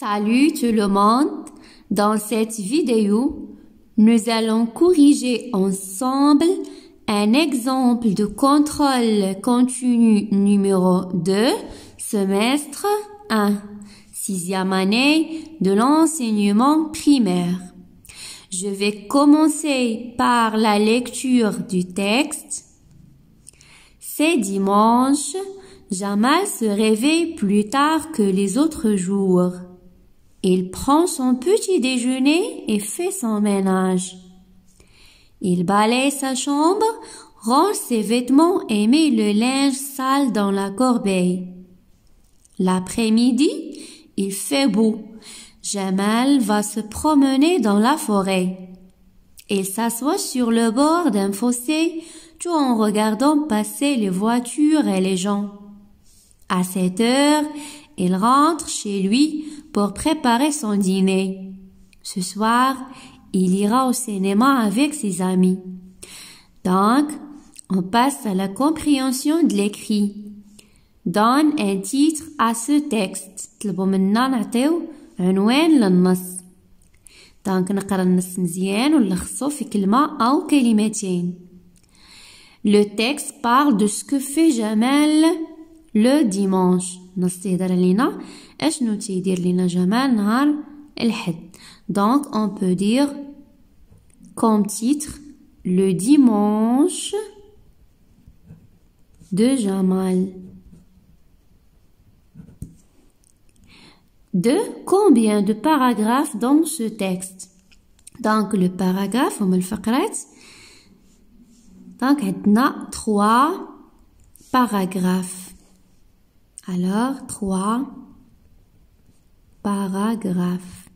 Salut tout le monde! Dans cette vidéo, nous allons corriger ensemble un exemple de contrôle continu numéro 2, semestre 1, 6e année de l'enseignement primaire. Je vais commencer par la lecture du texte. C'est dimanche, Jamal se réveille plus tard que les autres jours. Il prend son petit déjeuner et fait son ménage. Il balaye sa chambre, range ses vêtements et met le linge sale dans la corbeille. L'après-midi, il fait beau. Jamal va se promener dans la forêt. Il s'assoit sur le bord d'un fossé tout en regardant passer les voitures et les gens. À 7 heures, il rentre chez lui pour préparer son dîner. Ce soir, il ira au cinéma avec ses amis. Donc, on passe à la compréhension de l'écrit. Donne un titre à ce texte. طلبوا منا نعطيو عنوان للنص. Donc, نقرأ النص مزيان ونلخصو في كلمة أو كلمتين. Le texte parle de ce que fait Jamal le dimanche. النص يهضر علينا اشنو تيدير لينا جمال نهار الحد. Donc on peut dire comme titre le dimanche de Jamal. De combien de paragraphes dans ce texte? Donc le paragraphe هما الفقرات. Donc عندنا 3 paragraphes. Alors, 3 paragraphes.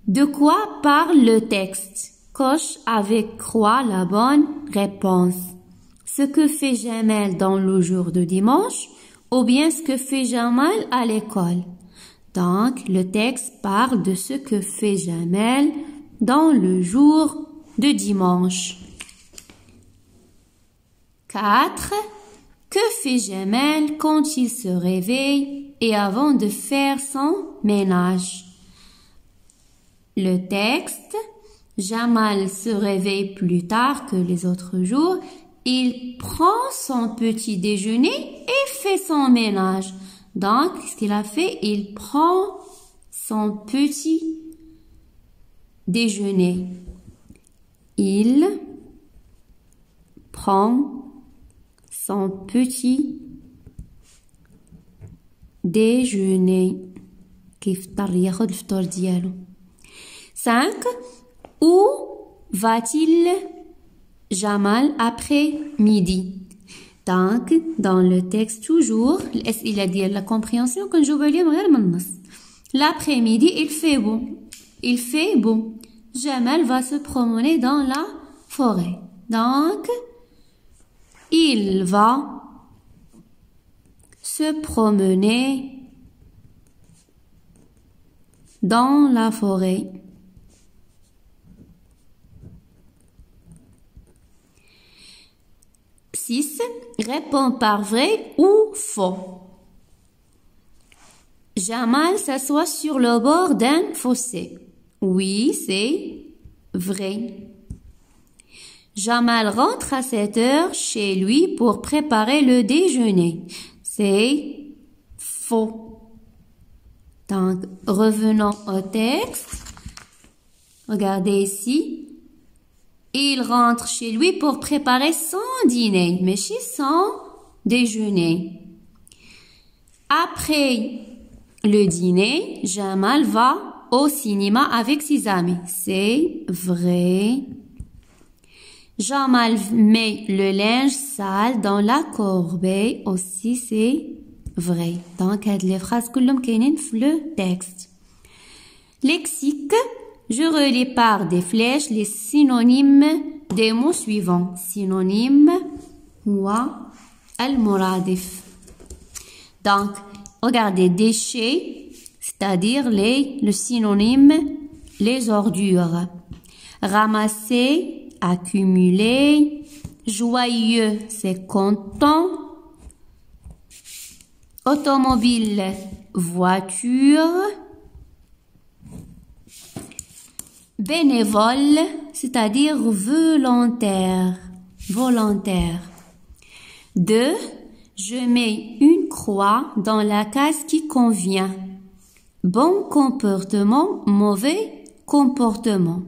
De quoi parle le texte? Coche avec croix la bonne réponse. Ce que fait Jamal dans le jour de dimanche ou bien ce que fait Jamal à l'école. Donc, le texte parle de ce que fait Jamal dans le jour de dimanche. 4. Que fait Jamal quand il se réveille et avant de faire son ménage? Le texte, Jamal se réveille plus tard que les autres jours. Il prend son petit déjeuner et fait son ménage. Donc, ce qu'il a fait, il prend son petit déjeuner. Il prend son petit déjeuner. كيفطر ياخد الفطور ديالو. 5. Où va-t-il Jamal après midi? Donc dans le texte toujours الأسئلة ديال la compréhension كنجاوب عليهم غير من النص. L'après-midi il fait beau. Il fait beau. Jamal va se promener dans la forêt. Donc il va se promener dans la forêt. 6. Réponds par vrai ou faux. Jamal s'assoit sur le bord d'un fossé. Oui, c'est vrai. Jamal rentre à 7 heures chez lui pour préparer le déjeuner. C'est faux. Donc, revenons au texte. Regardez ici. Il rentre chez lui pour préparer son dîner, mais chez son déjeuner. Après le dîner, Jamal va au cinéma avec ses amis. C'est vrai. Jamal met le linge sale dans la corbeille. Aussi, c'est vrai. Donc, les phrases كلهم كاينين في le texte. Lexique. Je relis par des flèches les synonymes des mots suivants. Synonyme هو المرادف. Donc, regardez déchets, c'est-à-dire le synonyme les ordures. Ramasser, accumuler. Joyeux, c'est content. automobile, voiture. Bénévole, c'est-à-dire volontaire. 2. Je mets une croix dans la case qui convient. Bon comportement, mauvais comportement.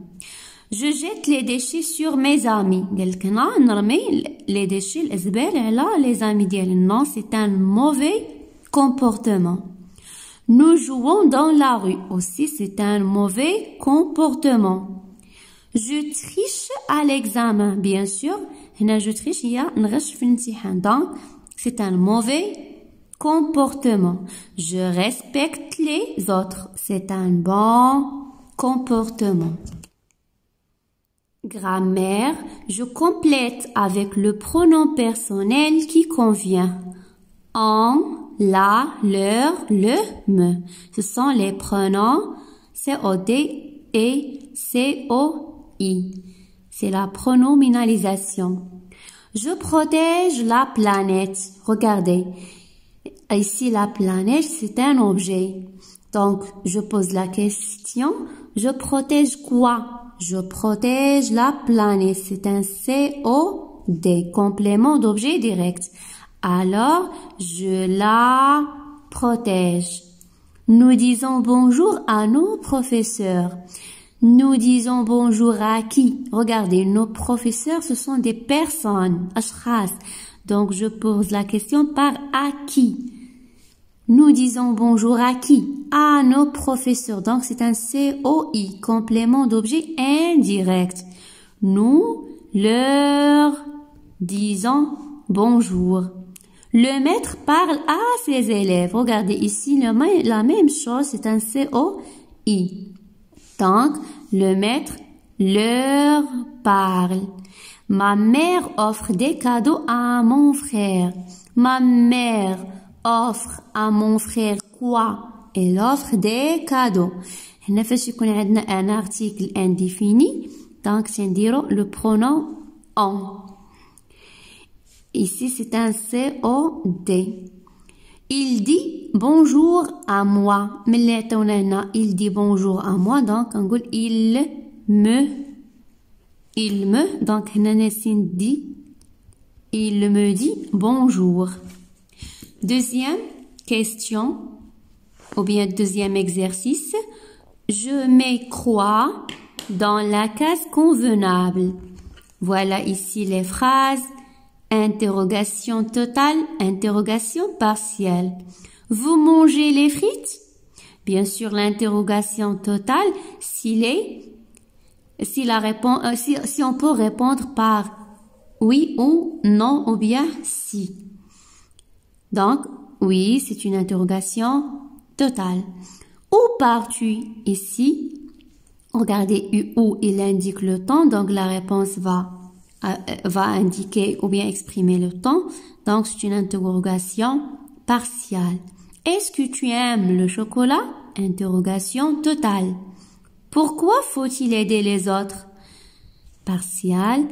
Je jette les déchets sur mes amis. Les déchets, les amis. Non, c'est un mauvais comportement. Nous jouons dans la rue. Aussi, c'est un mauvais comportement. Je triche à l'examen. Bien sûr, je triche, donc, c'est un mauvais comportement. Je respecte les autres. C'est un bon comportement. Grammaire, je complète avec le pronom personnel qui convient. En, la, leur, le, me. Ce sont les pronoms COD et COI. C'est la pronominalisation. Je protège la planète. Regardez. Ici, la planète, c'est un objet. Donc, je pose la question. Je protège quoi? Je protège la planète. C'est un COD, complément d'objet direct. Alors, je la protège. Nous disons bonjour à nos professeurs. Nous disons bonjour à qui? Regardez, nos professeurs, ce sont des personnes. Ashkhas. Donc, je pose la question par à qui? Nous disons bonjour à qui? À nos professeurs. Donc, c'est un COI, complément d'objet indirect. Nous leur disons bonjour. Le maître parle à ses élèves. Regardez ici, la même chose, c'est un COI. Donc, le maître leur parle. Ma mère offre des cadeaux à mon frère. Ma mère offre à mon frère quoi? Elle offre des cadeaux. هنا فاش يكون عندنا un article indéfini, donc c'est le pronom on. Ici c'est un COD. Il dit bonjour à moi. Il dit bonjour à moi, donc on dit il me, donc Nassine dit, il me dit bonjour. Deuxième question, ou bien deuxième exercice, je mets croix dans la case convenable. Voilà ici les phrases, interrogation totale, interrogation partielle. Vous mangez les frites? Bien sûr, l'interrogation totale, si on peut répondre par oui ou non ou bien si. Donc, oui, c'est une interrogation totale. Où pars-tu? Ici, regardez où il indique le temps, donc la réponse va indiquer ou bien exprimer le temps. Donc, c'est une interrogation partielle. Est-ce que tu aimes le chocolat? Interrogation totale. Pourquoi faut-il aider les autres? Partielle.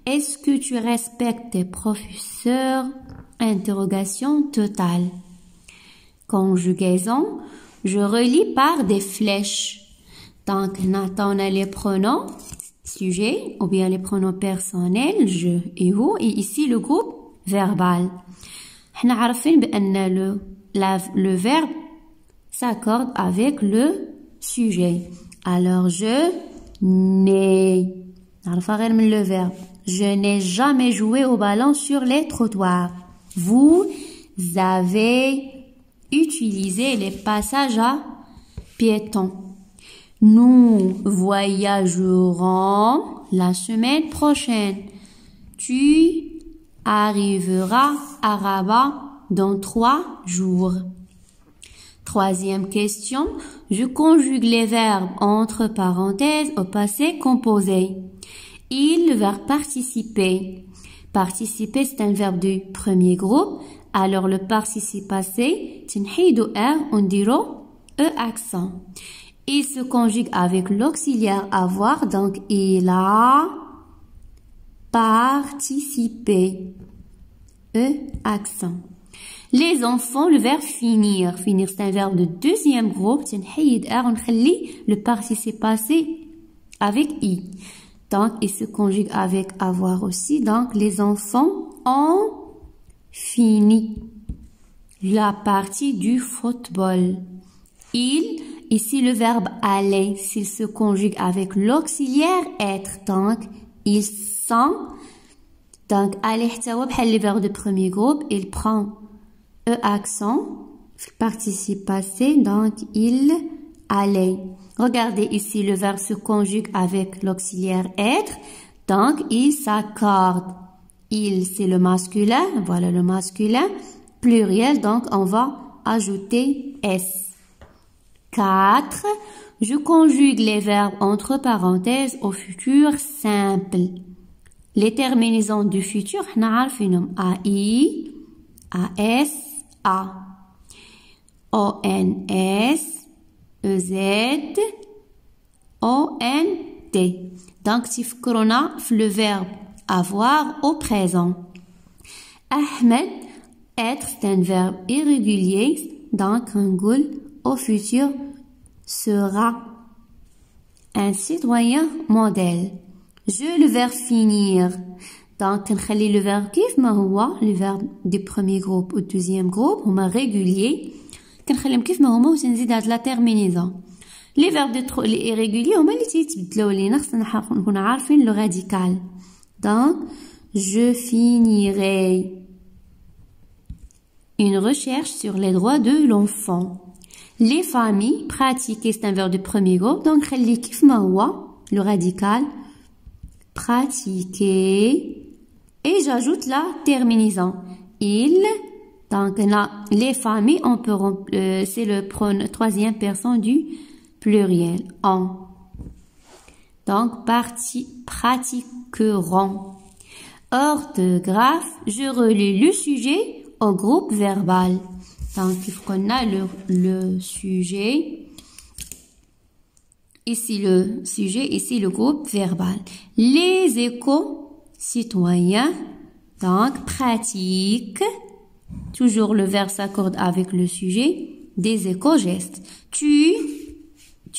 Est-ce que tu respectes tes professeurs? Interrogation totale. Conjugaison. Je relis par des flèches. Donc, on a les pronoms sujet ou bien les pronoms personnels, je et vous, et ici le groupe verbal. On a le verbe s'accorde avec le sujet. Alors, je n'ai, le verbe. Je n'ai jamais joué au ballon sur les trottoirs. Vous avez utilisé les passages à piétons. Nous voyagerons la semaine prochaine. Tu arriveras à Rabat dans 3 jours. Troisième question. Je conjugue les verbes entre parenthèses au passé composé. Il va participer. Participer, c'est un verbe du premier groupe. Alors, le participe passé, on dira E accent. Il se conjugue avec l'auxiliaire avoir, donc il a participé. E accent. Les enfants, le verbe finir. Finir, c'est un verbe de deuxième groupe. Le participe passé avec i. Donc, il se conjugue avec avoir aussi. Donc, les enfants ont fini la partie du football. Il, ici le verbe aller, s'il se conjugue avec l'auxiliaire être. Donc, ils sont. Donc, aller, le verbe de premier groupe, il prend accent, participe passé, donc il allait. Regardez ici, le verbe se conjugue avec l'auxiliaire être, donc il s'accorde. Il, c'est le masculin, voilà le masculin, pluriel, donc on va ajouter S. 4. Je conjugue les verbes entre parenthèses au futur simple. Les terminaisons du futur, on a AI, AS, A, ONS, EZ, ONT. Donc, si on a le verbe avoir au présent. Ahmed, être, c'est un verbe irrégulier. Donc, on dit au futur sera un citoyen modèle. Je, le verbe finir. Donc, نخلي le verbe كيف ما هو le verbe du premier groupe ou deuxième groupe هما réguliers كنخليهم كيف ما هما وتنزيد هاد la terminaison. Les verbes les irréguliers هما اللي تيتبدلوا لينا خصنا نكونوا عارفين le radical. Donc, je finirai une recherche sur les droits de l'enfant. Les familles pratiquer, c'est un verbe du premier groupe, donc خلي كيف ما هو le radical pratiquer. Et j'ajoute la terminaison. Il, donc là, les familles, on peut, c'est le troisième personne du pluriel. En. Donc, pratiqueront. Orthographe, je relie le sujet au groupe verbal. Donc, il faut qu'on a le sujet. Ici le sujet, ici le groupe verbal. Les échos citoyens, donc pratique, toujours le verbe s'accorde avec le sujet, des éco-gestes. Tu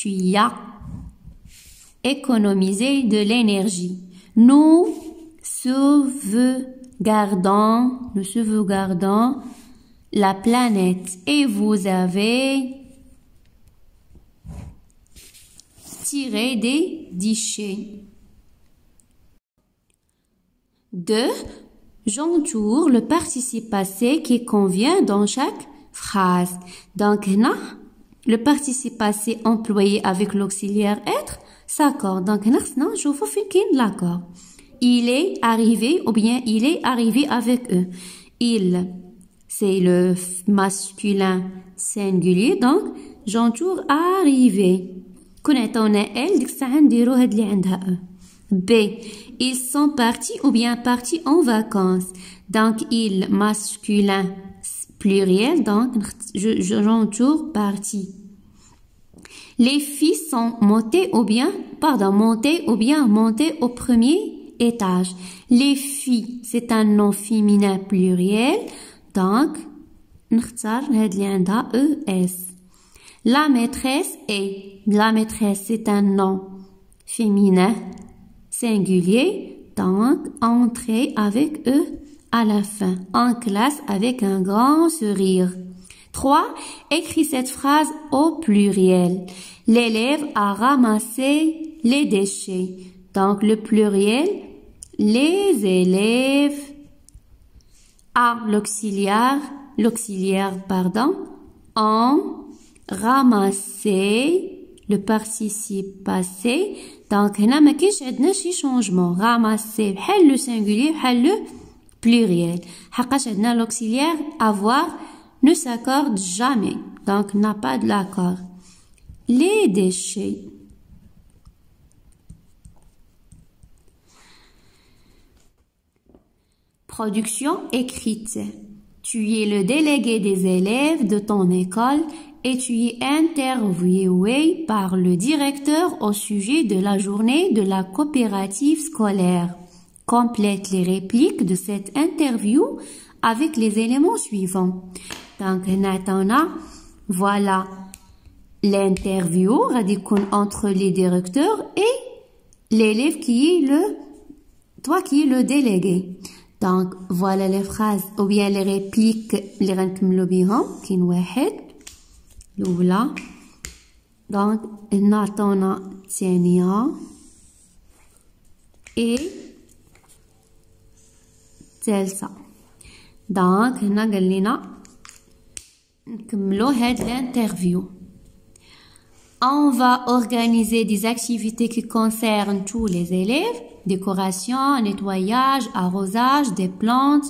y as économisé de l'énergie. Nous sauvegardons la planète et vous avez tiré des déchets. 2. J'entoure le participe passé qui convient dans chaque phrase. Donc, là, le participe passé employé avec l'auxiliaire être s'accorde. Donc, là, je vous fais l'accord. Il est arrivé ou bien il est arrivé avec eux. Il, c'est le masculin singulier. Donc, j'entoure arrivé. كونعطونا elle, ديك الساعة نديرو هاد اللي عندها eux. B. Ils sont partis ou bien partis en vacances. Donc, il masculin pluriel. Donc, j'entoure parti. Les filles sont montées ou bien montées au premier étage. Les filles, c'est un nom féminin pluriel. Donc, نختار هاد اللي عندها ES. La maîtresse c'est un nom féminin singulier, donc entrer avec eux à la fin, en classe avec un grand sourire. 3. Écris cette phrase au pluriel. L'élève a ramassé les déchets. Donc le pluriel, les élèves, a l'auxiliaire, ont ramassé le participe passé. Donc, هنا ما كاينش عندنا شي changement. Ramasser بحال le singulier بحال le pluriel. حقاش عندنا l'auxiliaire avoir ne s'accorde jamais. Donc, n'a pas de l'accord. Les déchets. Production écrite. Tu es le délégué des élèves de ton école et tu es interviewé par le directeur au sujet de la journée de la coopérative scolaire. Complète les répliques de cette interview avec les éléments suivants. Donc, voilà l'interview entre les directeurs et l'élève qui est toi qui est le délégué. Donc, voilà les phrases ou bien les répliques اللي غنكملوا بهم. كاين واحد الأولى. Donc, هنا عطاونا الثانية et الثالثة. Donc, هنا قال لنا نكملوا هاد l'interview. On va organiser des activités qui concernent tous les élèves. Décoration, nettoyage, arrosage des plantes,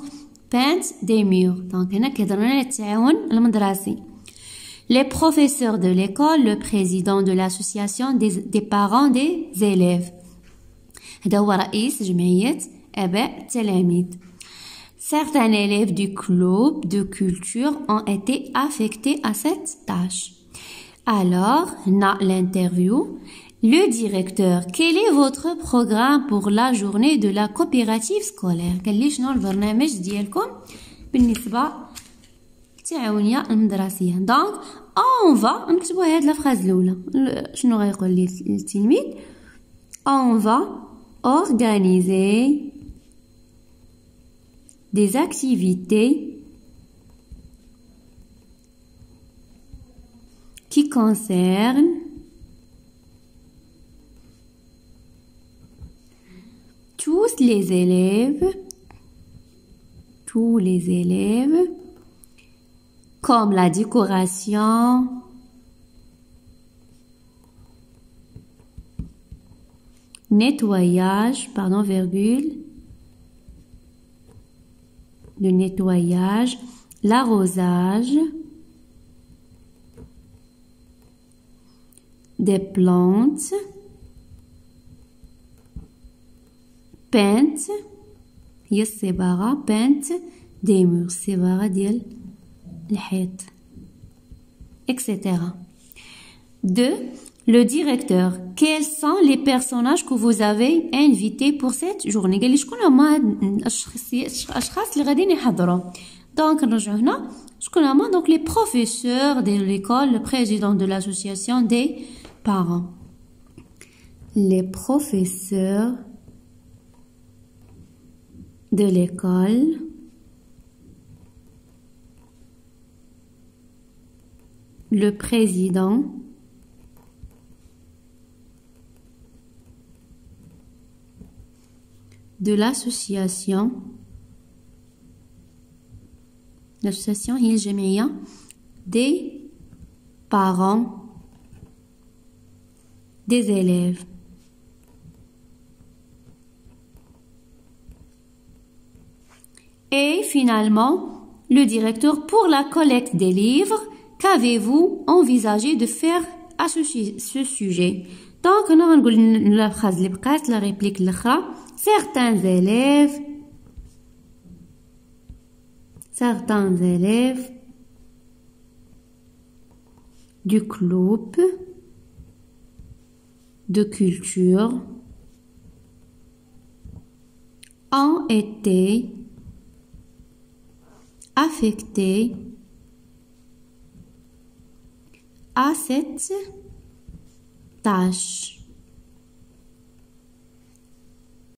peintes des murs. Donc, هنا كيهضرنا على التعاون المدرسي. Les professeurs de l'école, le président de l'association des parents des élèves. هذا هو رئيس جمعية آباء التلاميذ. Certains élèves du club de culture ont été affectés à cette tâche. Alors, l'interview. Le directeur, quel est votre programme pour la journée de la coopérative scolaire? قال لي شنو البرنامج ديالكم بالنسبة للتعاونية المدرسية. Donc, on va نكتبوا هاد لا فراز الأولى. شنو غيقول لي التلميذ؟ On va organiser des activités qui concernent tous les élèves, comme la décoration, nettoyage, le nettoyage, l'arrosage des plantes, peinte هي الصباغة peinte des murs الصباغة ديال الحيط etc. 2. Le directeur, quels sont les personnages que vous avez invités pour cette journée؟ قال لي شكون هما الاشخاص اللي غاديين يحضروا. دونك نرجعوا هنا شكون هما؟ دونك les professeurs de l'école, le président de l'association des parents. Les professeurs de l'école, le président de l'association هي الجمعية des parents des élèves. Et finalement, le directeur pour la collecte des livres, qu'avez-vous envisagé de faire à ce sujet? Donc, on va dire la phrase اللي بقات, la réplique الأخرى. Certains élèves du club de culture ont été affectés à cette tâche.